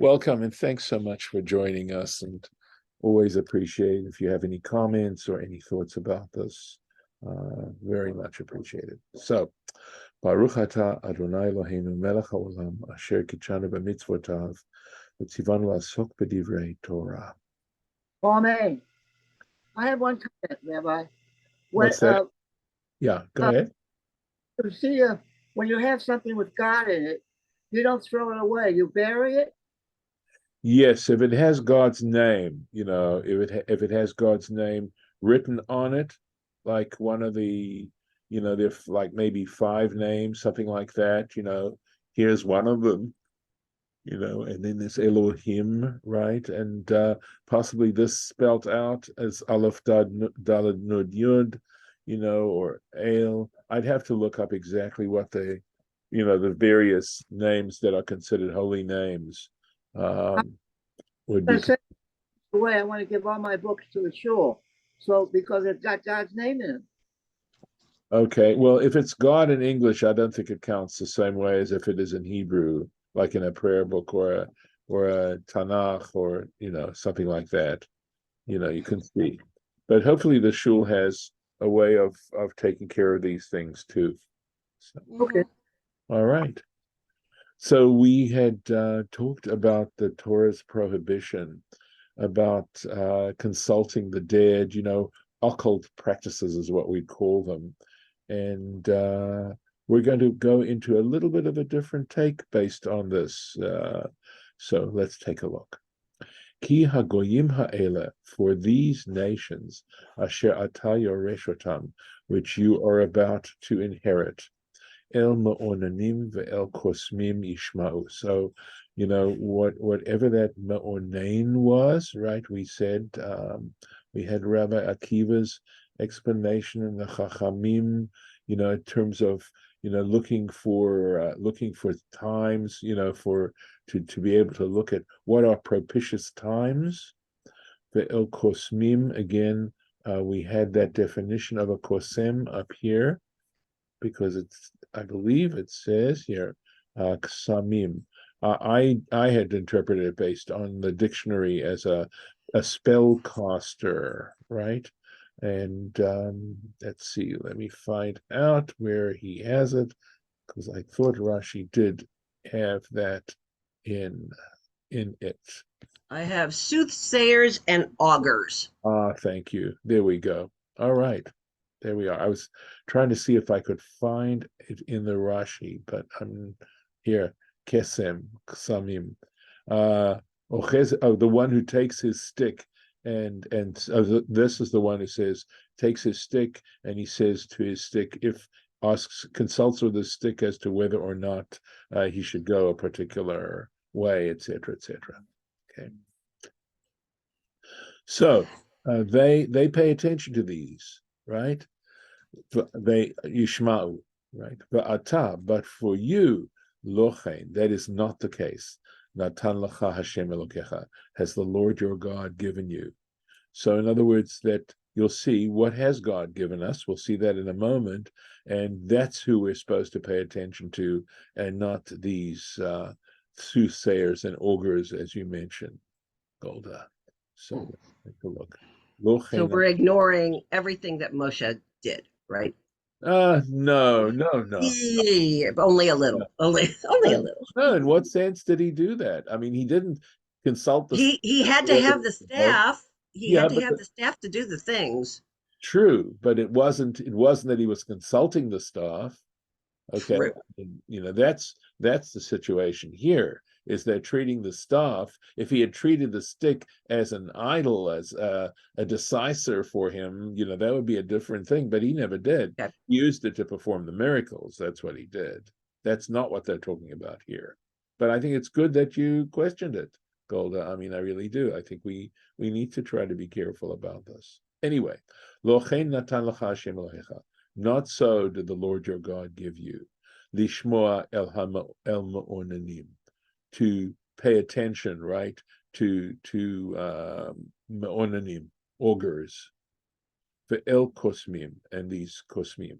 Welcome, and thanks so much for joining us. And always appreciate if you have any comments or any thoughts about this. Very much appreciated. So, Baruch atah Adonai Eloheinu melech haolam asher kitshanu b'mitzvotav v'tzivanu la'asok b'divrei Torah. Amen. I have one comment, Rabbi. What's that? Yeah, go ahead. You see, when you have something with God in it, you don't throw it away. You bury it. Yes, if it has God's name, if it has God's name written on it, like one of the, there's like maybe 5 names, something like that, here's one of them, and then there's Elohim, right? And possibly this spelt out as Aleph Daled Nud Yud, or El. I'd have to look up exactly what the various names that are considered holy names. Would be the way I want to give all my books to the shul, so because it's got God's name in them. Okay. Well, if it's God in English, I don't think it counts the same way as if it is in Hebrew, like in a prayer book or a Tanakh or something like that. You can see, but hopefully the shul has a way of taking care of these things too. So, Okay. All right. So we had talked about the Torah's prohibition about consulting the dead, occult practices is what we call them. And we're going to go into a little bit of a different take based on this. So let's take a look. Ki hagoyim ha'ele, for these nations, asher ata yoreshotam, which you are about to inherit, El ma'onanim ve'el kosmim yishma'u. So, whatever that ma'onain was, right? We said we had Rabbi Akiva's explanation in the Chachamim, in terms of looking for times, to be able to look at what are propitious times. Ve'el kosmim, again, we had that definition of a kosem up here, because I believe it says here, ksamim. I had interpreted it based on the dictionary as a spellcaster, right? And let's see, let me find out where he has it, because I thought Rashi did have that in it. I have soothsayers and augurs. Thank you. There we go. All right. There we are. I was trying to see if I could find it in the Rashi, but I'm here. Kesem, Ksamim. The one who takes his stick, and this is the one who says, takes his stick, and he says to his stick, consults with his stick as to whether or not he should go a particular way, etc., etc. Okay. So they pay attention to these, right? They yishma'u, right? But for you, lochein, that is not the case. Natan lacha Hashem Elokecha, has the Lord your God given you. So in other words, that you'll see what has God given us. We'll see that in a moment, and that's who we're supposed to pay attention to, and not these soothsayers and augurs, as you mentioned, Golda. So let's take a look. So we're ignoring everything that Moshe did, right? No. Yeah, only a little. Only a little. No, in what sense did he do that? I mean, he didn't consult the. He had to have the staff. He had to have the staff to do the things. True, but it wasn't that he was consulting the staff. Okay, True. That's the situation here. Is they're treating the staff. If he had treated the stick as an idol, as a decisor for him, that would be a different thing. But he never did. Okay. He used it to perform the miracles. That's what he did. That's not what they're talking about here. But I think it's good that you questioned it, Golda. I mean, I really do. I think we need to try to be careful about this. Anyway, Lochein natan lecha Hashem Elohecha. Not so did the Lord your God give you. Lishmoa el ma'onanim. To pay attention, right, to me'onanim, augurs, ve'el kosmim, and these kosmim.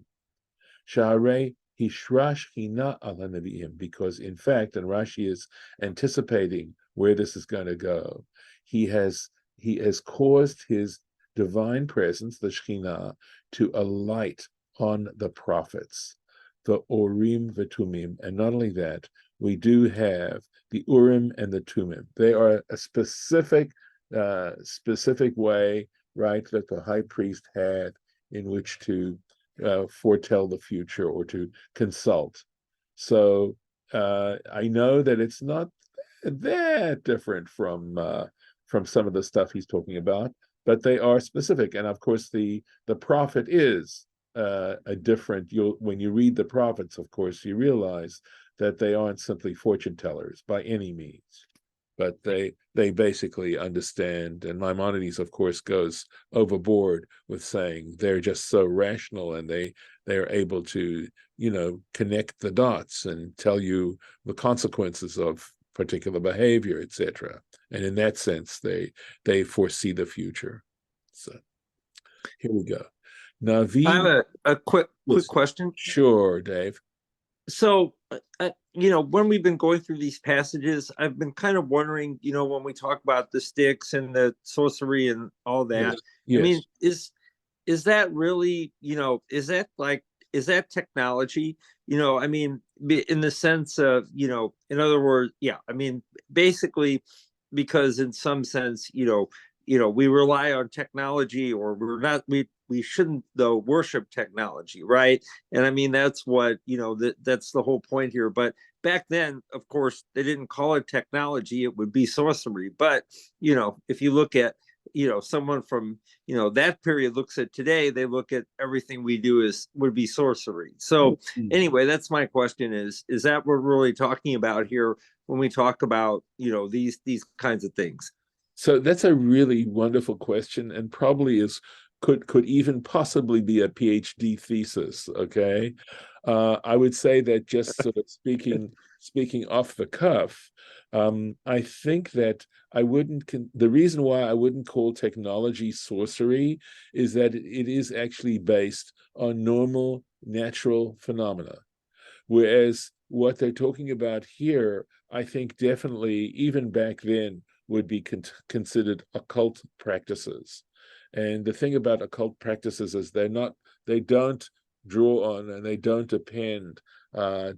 Sha'arei hishrash hina al hanaviim, because in fact, and Rashi is anticipating where this is going to go. He has caused his divine presence, the Shekhinah, to alight on the prophets, the Urim and Tummim. And not only that, we do have the Urim and the Tummim. They are a specific way, right, that the high priest had in which to foretell the future or to consult. So I know that it's not that different from some of the stuff he's talking about, but they are specific. And of course, the prophet is a different. When you read the prophets, of course, you realize that they aren't simply fortune tellers by any means, but they basically understand. And Maimonides, of course, goes overboard with saying they're just so rational, and they're able to, connect the dots and tell you the consequences of particular behavior, etc. And in that sense, they foresee the future. So here we go. Navi. I have a quick question. Sure, Dave. So, when we've been going through these passages, I've been kind of wondering, when we talk about the sticks and the sorcery and all that, yes. I mean, is that really, is that technology? I mean, in the sense of, in other words, I mean, basically, because in some sense, we rely on technology, or we shouldn't, though, worship technology, right? And I mean, that's what, that's the whole point here. But back then, of course, they didn't call it technology, it would be sorcery. But, if you look at, someone from, that period looks at today, they look at everything we do would be sorcery. So anyway, that's my question is that what we're really talking about here when we talk about, these kinds of things? So that's a really wonderful question, and probably could even possibly be a PhD thesis. Okay, I would say that, just sort of speaking off the cuff, I think that I wouldn't. The reason why I wouldn't call technology sorcery is that it is actually based on normal, natural phenomena, whereas what they're talking about here, I think definitely even back then would be considered occult practices. And the thing about occult practices is they don't draw on, and they don't depend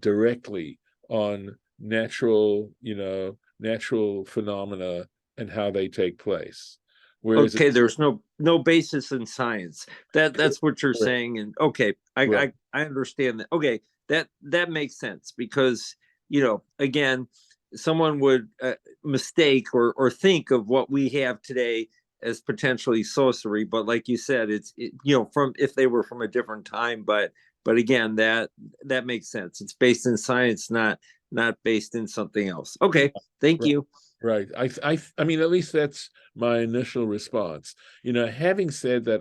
directly on natural phenomena and how they take place. Whereas there's no basis in science. That's what you're saying. And I understand that. Okay, that makes sense, because again, someone would mistake or think of what we have today as potentially sorcery, but like you said, from if they were from a different time. But again, that makes sense. It's based in science, not based in something else. Okay, thank you. Right. I mean, at least that's my initial response. Having said that,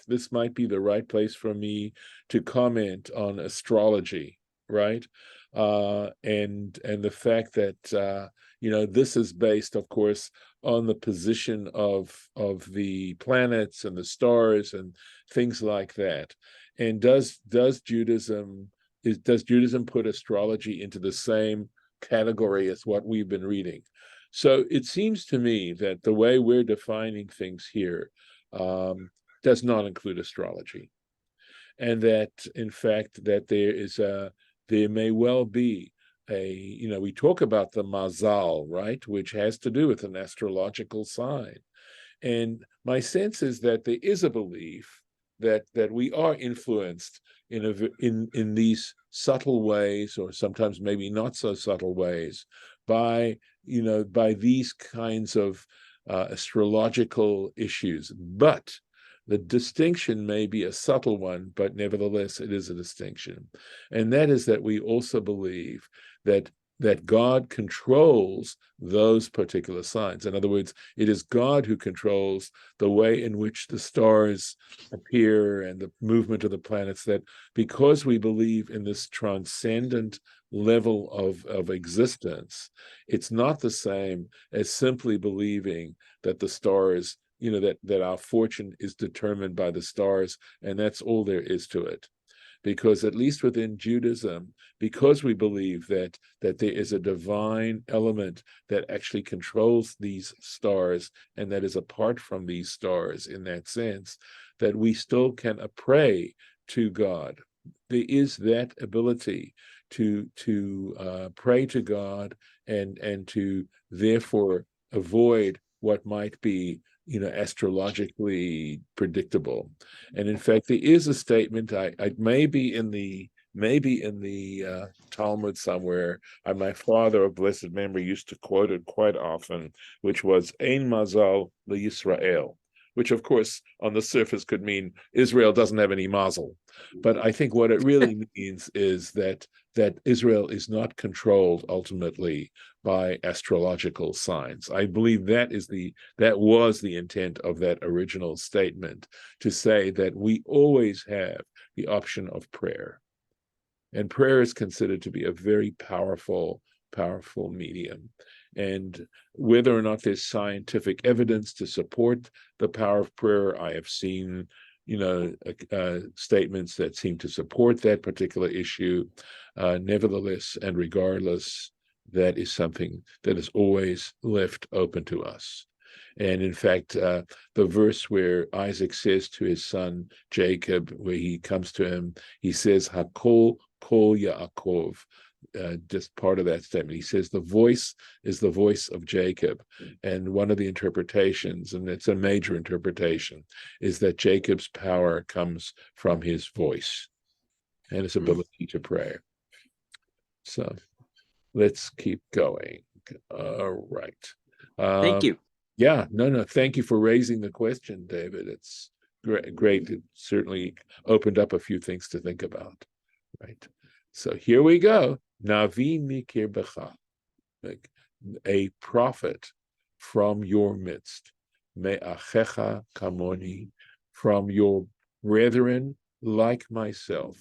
this might be the right place for me to comment on astrology, right? And the fact that this is based, of course, on the position of the planets and the stars and things like that. And does Judaism put astrology into the same category as what we've been reading? So it seems to me that the way we're defining things here does not include astrology, and that in fact that there may well be we talk about the mazal, right, which has to do with an astrological sign. And my sense is that there is a belief that we are influenced in these subtle ways, or sometimes maybe not so subtle ways, by these kinds of astrological issues. But the distinction may be a subtle one, but nevertheless it is a distinction. And that is that we also believe that God controls those particular signs. In other words, it is God who controls the way in which the stars appear and the movement of the planets, that because we believe in this transcendent level of existence, it's not the same as simply believing that the stars, that our fortune is determined by the stars, and that's all there is to it. Because at least within Judaism, because we believe that there is a divine element that actually controls these stars and that is apart from these stars in that sense, that we still can pray to God. There is that ability to pray to God and to therefore avoid what might be, astrologically predictable. And in fact, there is a statement, I maybe in the Talmud somewhere, my father of blessed memory used to quote it quite often, which was Ein Mazal LeYisrael, which of course on the surface could mean Israel doesn't have any mazel. But I think what it really means is that Israel is not controlled ultimately by astrological signs. I believe that was the intent of that original statement, to say that we always have the option of prayer. And prayer is considered to be a very powerful medium. And whether or not there's scientific evidence to support the power of prayer, I have seen, statements that seem to support that particular issue. Nevertheless, and regardless, that is something that is always left open to us. And in fact, the verse where Isaac says to his son Jacob, where he comes to him, he says, Hakol Kol Yaakov. Just part of that statement. He says the voice is the voice of Jacob. And one of the interpretations, and it's a major interpretation, is that Jacob's power comes from his voice and his ability to pray. So let's keep going. All right. Thank you. Yeah, no. Thank you for raising the question, David. It's great. It certainly opened up a few things to think about. Right. So here we go. Navi mikir becha, a prophet from your midst. Me'achecha kamoni, from your brethren like myself.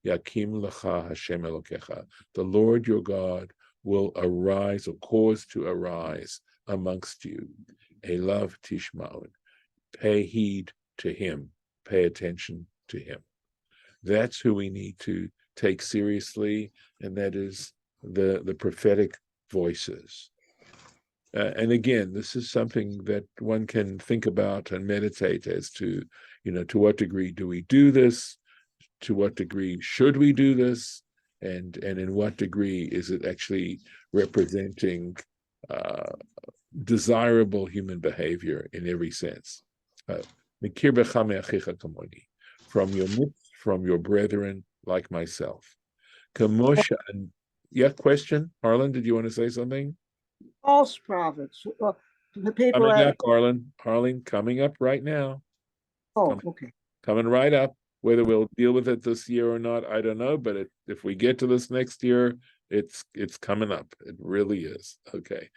Yakim lecha Hashem Elokecha. The Lord your God will arise, or cause to arise amongst you. Elav tishmaun. Pay heed to him. Pay attention to him. That's who we need to take seriously, and that is the prophetic voices. And again, this is something that one can think about and meditate as to, to what degree do we do this? To what degree should we do this? And in what degree is it actually representing desirable human behavior in every sense? From your midst, from your brethren, like myself. Yeah, question? Harlan, did you want to say something? False prophets. The people coming up, Harlan, coming up right now. Okay. Coming right up. Whether we'll deal with it this year or not, I don't know. But if we get to this next year, it's coming up. It really is. Okay.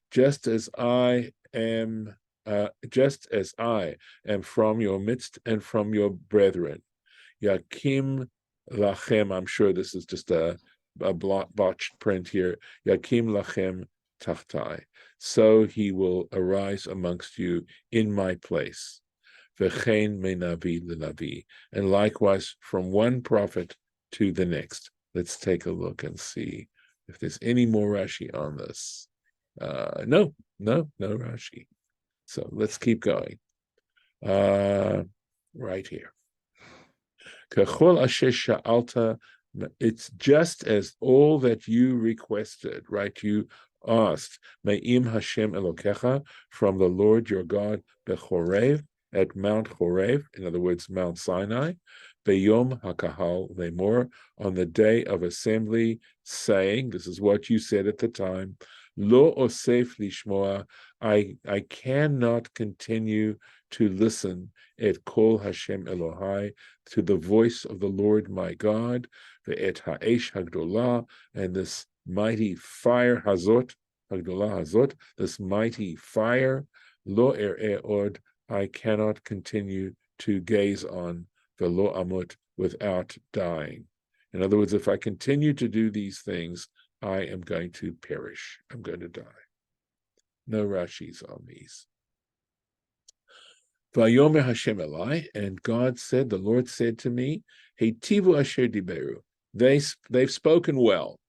Just as I am from your midst and from your brethren. Yakim lachem, I'm sure this is just a botched print here. Yakim lachem tachtai. So he will arise amongst you in my place. V'chein menavi lenavi. And likewise from one prophet to the next. Let's take a look and see if there's any more Rashi on this. No Rashi. So let's keep going. Right here. It's just as all that you requested, right? You asked, Me'im Hashem Elokecha, from the Lord your God, Bechorev, at Mount Chorev, in other words, Mount Sinai, Beyom HaKahal Lemor, on the day of assembly, saying, this is what you said at the time, Lo Osef Lishmoa, I cannot continue to listen et kol Hashem Elohai, to the voice of the Lord my God, ve'et ha'esh hagdolah, and this mighty fire hazot, hagdolah hazot, this mighty fire, lo od, I cannot continue to gaze on the lo amut without dying. In other words, if I continue to do these things, I am going to perish. I'm going to die. No Rashis on these. Vayomer Hashem Elai, and God said, the Lord said to me, Heitivu asher diberu. They've spoken well.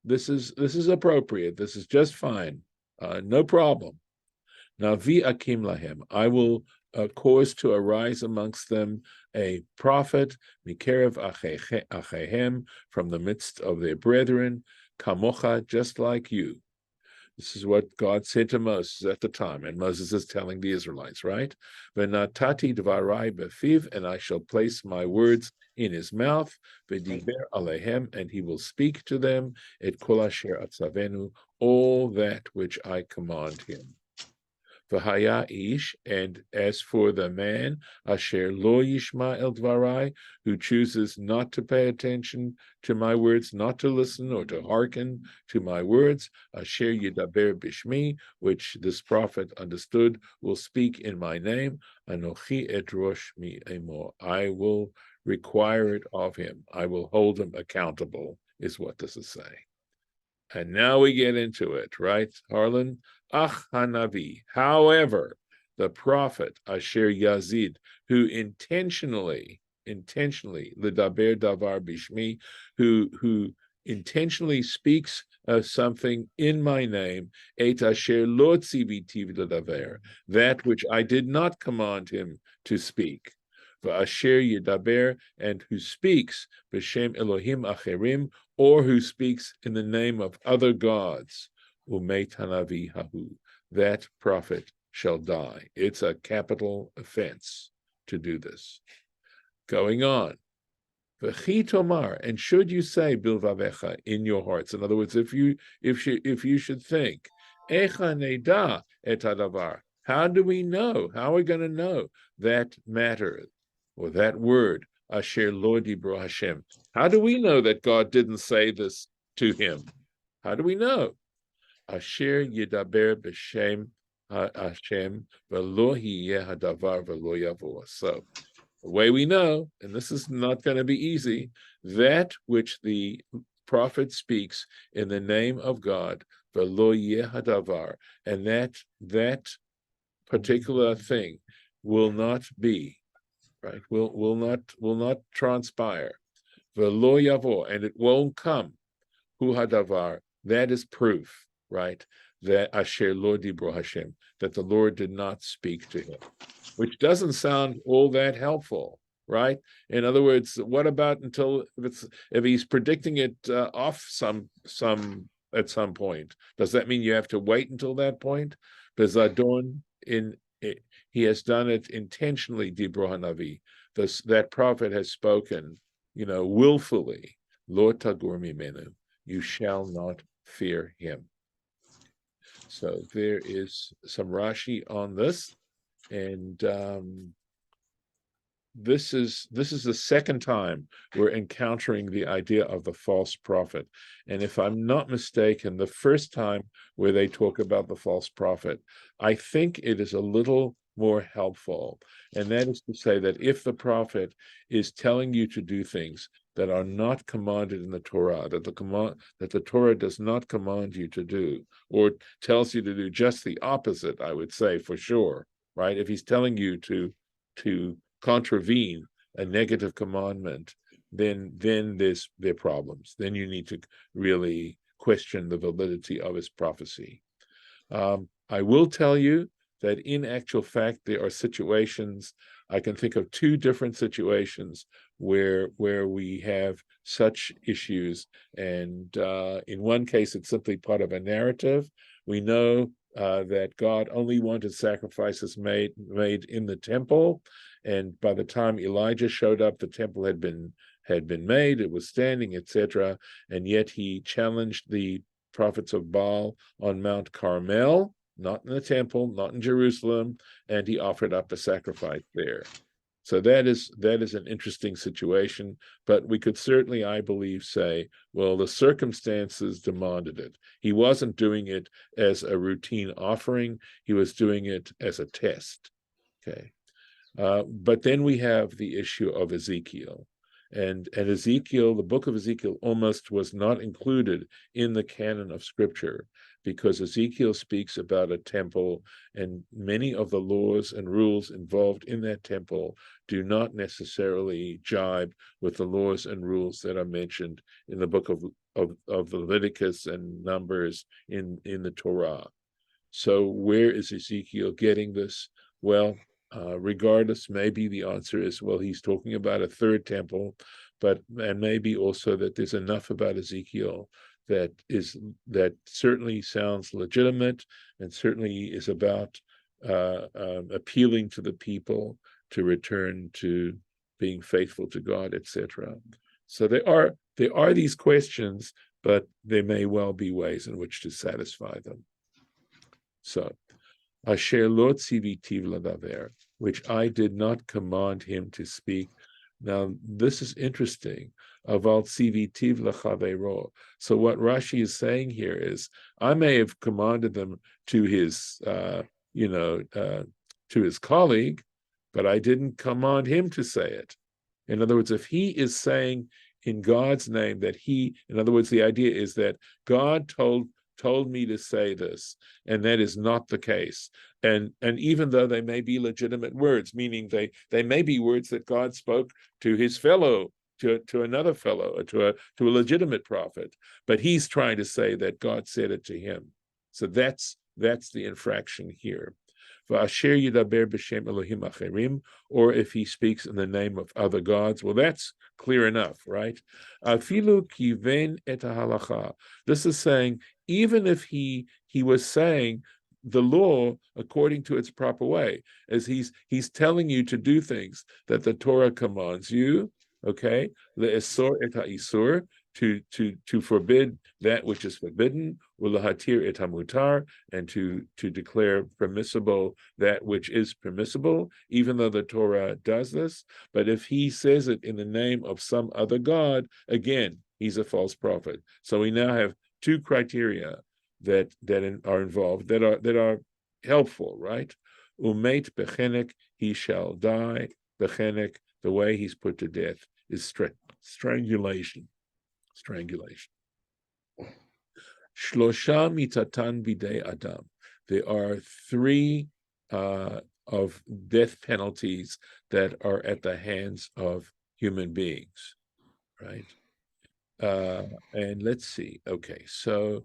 This is appropriate. This is just fine. No problem. Navi akim lahem. I will cause to arise amongst them a prophet, mikerev achehem, from the midst of their brethren, kamocha, just like you. This is what God said to Moses at the time, and Moses is telling the Israelites, right? V'natati dvarai befiv, and I shall place my words in his mouth, v'diber alehem, and he will speak to them, et kol asher atzavenu, all that which I command him. V'haya ish, and as for the man, asher lo yishma el dvarai, who chooses not to pay attention to my words, not to listen or to hearken to my words, asher yidaber bishmi, which this prophet understood, will speak in my name, anochi et rosh mi emo, I will require it of him, I will hold him accountable, is what this is saying. And now we get into it, right, Harlan? Ach hanavi. However, the prophet Asher Yazid, who intentionally, ledaber davar bishmi, who intentionally speaks of something in my name, et asher lo tziviti ledaber, that which I did not command him to speak. V'asher yedaber, and who speaks b'shem Elohim acherim, or who speaks in the name of other gods, umeit hanavi hahu, that prophet shall die. It's a capital offense to do this. Going on, v'chi tomar, and should you say bilvavecha in your hearts? In other words, if you should think, echa neda et hadavar, how do we know? How are we going to know that matter or that word? Asher lo dibro Hashem. How do we know that God didn't say this to him? How do we know? Asher yidaber b'shem Hashem v'lo hiyeh hadavar v'lo yavo. So the way we know, and this is not going to be easy, that which the prophet speaks in the name of God, v'lo yeh hadavar, and that particular thing will not be, right? Will not transpire. V'lo yavo, and it won't come. Hu hadavar, that is proof, right? That asher lo dibro Hashem, that the Lord did not speak to him, which doesn't sound all that helpful, right? In other words, what about until if he's predicting it off some at some point? Does that mean you have to wait until that point? Bezadon he has done it intentionally, Dibro Hanavi. That prophet has spoken, willfully. Lo tagur mimenu, you shall not fear him. So there is some Rashi on this, and this is the second time we're encountering the idea of the false prophet. And if I'm not mistaken, the first time where they talk about the false prophet, I think it is a little more helpful. And that is to say that if the prophet is telling you to do things that are not commanded in the Torah, that the Torah does not command you to do, or tells you to do just the opposite, I would say for sure, right? If he's telling you to contravene a negative commandment, then there are problems. Then you need to really question the validity of his prophecy. I will tell you that in actual fact, there are situations, I can think of two different situations where we have such issues. And in one case, it's simply part of a narrative. We know that God only wanted sacrifices made in the temple. And by the time Elijah showed up, the temple had been made, it was standing, etc. And yet he challenged the prophets of Baal on Mount Carmel, not in the temple, not in Jerusalem, and he offered up a sacrifice there. So that is an interesting situation, but we could certainly, I believe, say, well, the circumstances demanded it. He wasn't doing it as a routine offering, he was doing it as a test. Okay. But then we have the issue of Ezekiel. And Ezekiel, the book of Ezekiel, almost was not included in the canon of Scripture. because Ezekiel speaks about a temple, and many of the laws and rules involved in that temple do not necessarily jibe with the laws and rules that are mentioned in the book of Leviticus and Numbers in the Torah. So where is Ezekiel getting this? Well, regardless, maybe the answer is, well, he's talking about a third temple, and maybe also that there's enough about Ezekiel that certainly sounds legitimate and certainly is about appealing to the people to return to being faithful to God, etc. So there are these questions, but there may well be ways in which to satisfy them. So, Asher lo tzivitiv ladaver, which I did not command him to speak. Now, this is interesting. Aval tzivitiv lachavero. So, what Rashi is saying here is, I may have commanded them to his, to his colleague, but I didn't command him to say it. In other words, if he is saying in God's name that in other words, the idea is that God told me to say this, and that is not the case. And even though they may be legitimate words, meaning they may be words that God spoke to his fellow, to another fellow, to a legitimate prophet, but he's trying to say that God said it to him. So that's the infraction here. Or if he speaks in the name of other gods, well, that's clear enough, right? This is saying, even if he was saying the law according to its proper way, as he's telling you to do things that the Torah commands you, okay, le'esor et ha'isur, to forbid that which is forbidden, u'lahatir et hamutar, and to declare permissible that which is permissible, even though the Torah does this. But if he says it in the name of some other god, again, he's a false prophet. So we now have two criteria that are involved that are helpful, right? Umeit bechenek, he shall die. Bechenek, the way he's put to death is strangulation. Shlosha mitatan bidei adam. There are three of death penalties that are at the hands of human beings, right? And let's see. Okay, so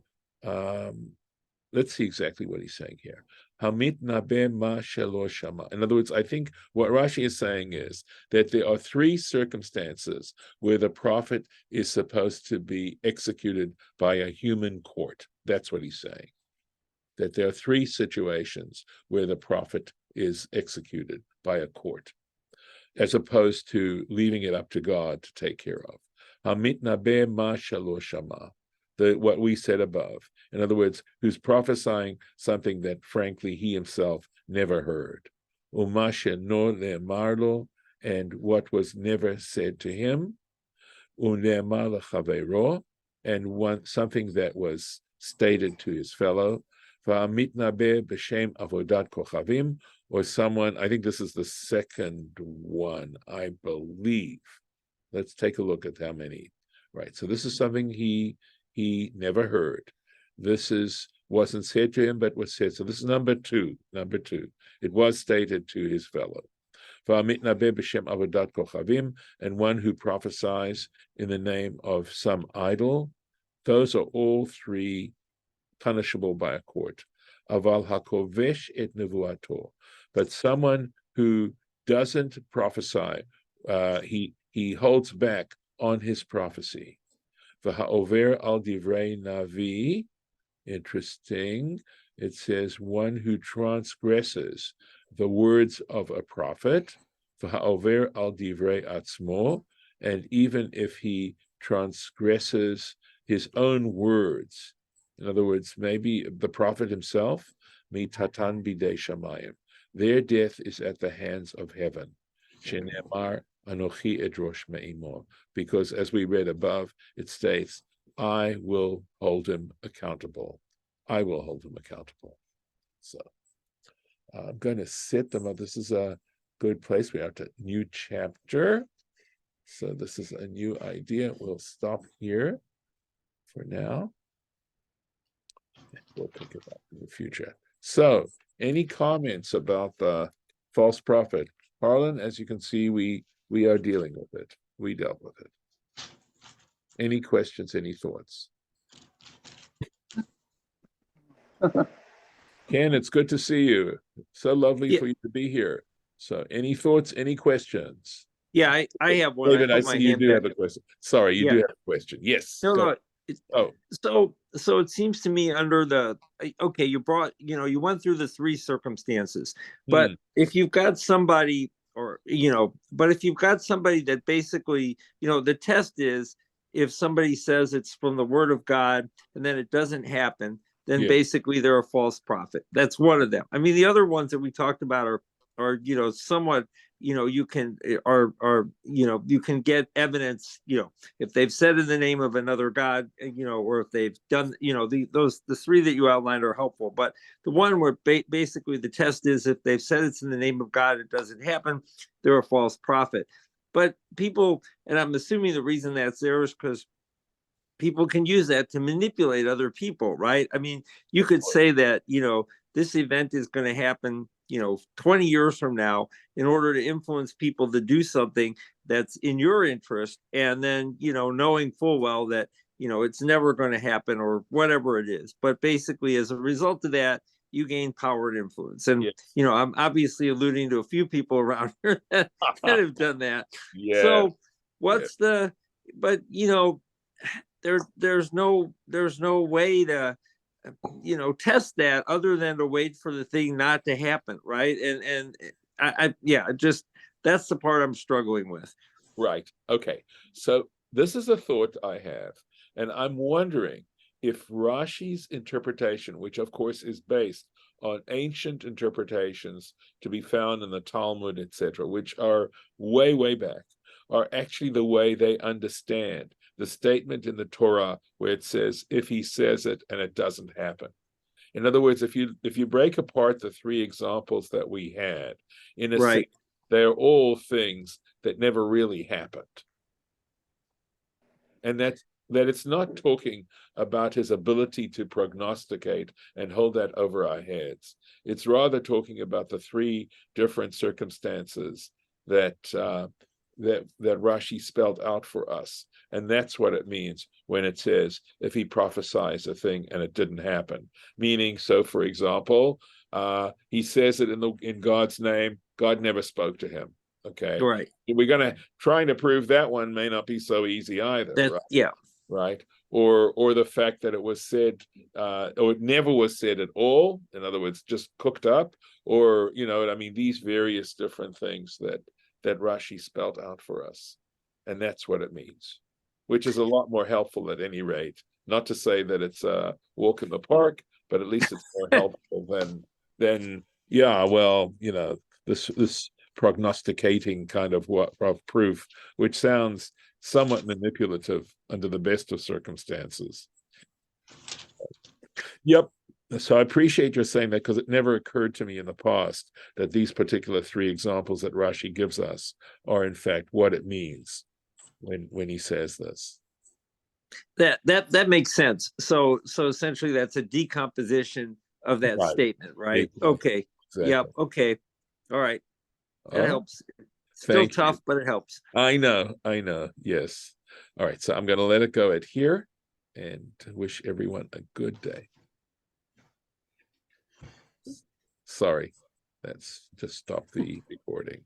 let's see exactly what he's saying here. Hamit nabe ma shelo shama. In other words, I think what Rashi is saying is that there are three circumstances where the prophet is supposed to be executed by a human court. That's what he's saying. That there are three situations where the prophet is executed by a court, as opposed to leaving it up to God to take care of. Hamit nabe ma shelo shama. What we said above. In other words, who's prophesying something that, frankly, he himself never heard. Umashe no le'marlo, and what was never said to him. U'le'mar l'chavero, and something that was stated to his fellow. Va'amit nabe b'shem avodat kochavim, or someone, I think this is the second one, I believe. Let's take a look at how many. Right, so this is something he never heard. This wasn't said to him, but was said. So this is number two. It was stated to his fellow. And one who prophesies in the name of some idol. Those are all three punishable by a court. Aval hakovesh et nevuato. But someone who doesn't prophesy, he holds back on his prophecy. V'ha'over al divrei navi, interesting. It says one who transgresses the words of a prophet. V'ha'over al divrei atzmo, and even if he transgresses his own words, in other words, maybe the prophet himself, mitatan bidei shamayim, their death is at the hands of heaven. Shenemar Anochi edrosh me'imo, because as we read above, it states, I will hold him accountable. I will hold him accountable. So I'm going to set them up. This is a good place. We are at a new chapter. So this is a new idea. We'll stop here for now. We'll pick it up in the future. So, any comments about the false prophet? Harlan, as you can see, we are dealing with it. We dealt with it. Any questions, any thoughts? Ken, it's good to see you. So lovely for you to be here. So any thoughts, any questions? Yeah, I have one. David, I see you do have a question. Sorry, you do have a question. Yes. No. So it seems to me under the okay, you went through the three circumstances, but if you've got somebody if you've got somebody that basically, the test is if somebody says it's from the word of God and then it doesn't happen, then basically they're a false prophet. That's one of them. I mean, the other ones that we talked about are somewhat, you can you can get evidence, if they've said in the name of another God, or if they've done, the three that you outlined are helpful. But the one where basically the test is if they've said it's in the name of God, it doesn't happen, they're a false prophet. But people, and I'm assuming the reason that's there is because people can use that to manipulate other people, right? I mean, you could say that, this event is going to happen, 20 years from now in order to influence people to do something that's in your interest. And then, knowing full well that, it's never going to happen or whatever it is. But basically, as a result of that, you gain power and influence. And, I'm obviously alluding to a few people around here that have done that. So what's but, there's no way to test that other than to wait for the thing not to happen, right? And just that's the part I'm struggling with. Right. Okay. So this is a thought I have, and I'm wondering if Rashi's interpretation, which of course is based on ancient interpretations to be found in the Talmud, etc., which are way back, are actually the way they understand the statement in the Torah where it says, if he says it and it doesn't happen. In other words, if you break apart the three examples that we had, in a sense, they're all things that never really happened. And that it's not talking about his ability to prognosticate and hold that over our heads. It's rather talking about the three different circumstances that Rashi spelled out for us. And that's what it means when it says, if he prophesies a thing and it didn't happen. Meaning, so for example, he says it in God's name, God never spoke to him. Okay. Right. We're going to trying to prove that one may not be so easy either. Right? Yeah. Right. Or the fact that it was said, or it never was said at all. In other words, just cooked up, or, these various different things that Rashi spelled out for us. And that's what it means, which is a lot more helpful at any rate. Not to say that it's a walk in the park, but at least it's more helpful than this prognosticating kind of proof, which sounds somewhat manipulative under the best of circumstances. Yep. So I appreciate your saying that, because it never occurred to me in the past that these particular three examples that Rashi gives us are in fact what it means when he says this. That makes sense. So essentially that's a decomposition of that statement, right? Exactly. Okay. Exactly. Yep. Okay. All right. That helps. Still tough, but it helps. I know. Yes. All right. So I'm going to let it go at here and wish everyone a good day. Sorry, let's just stop the recording.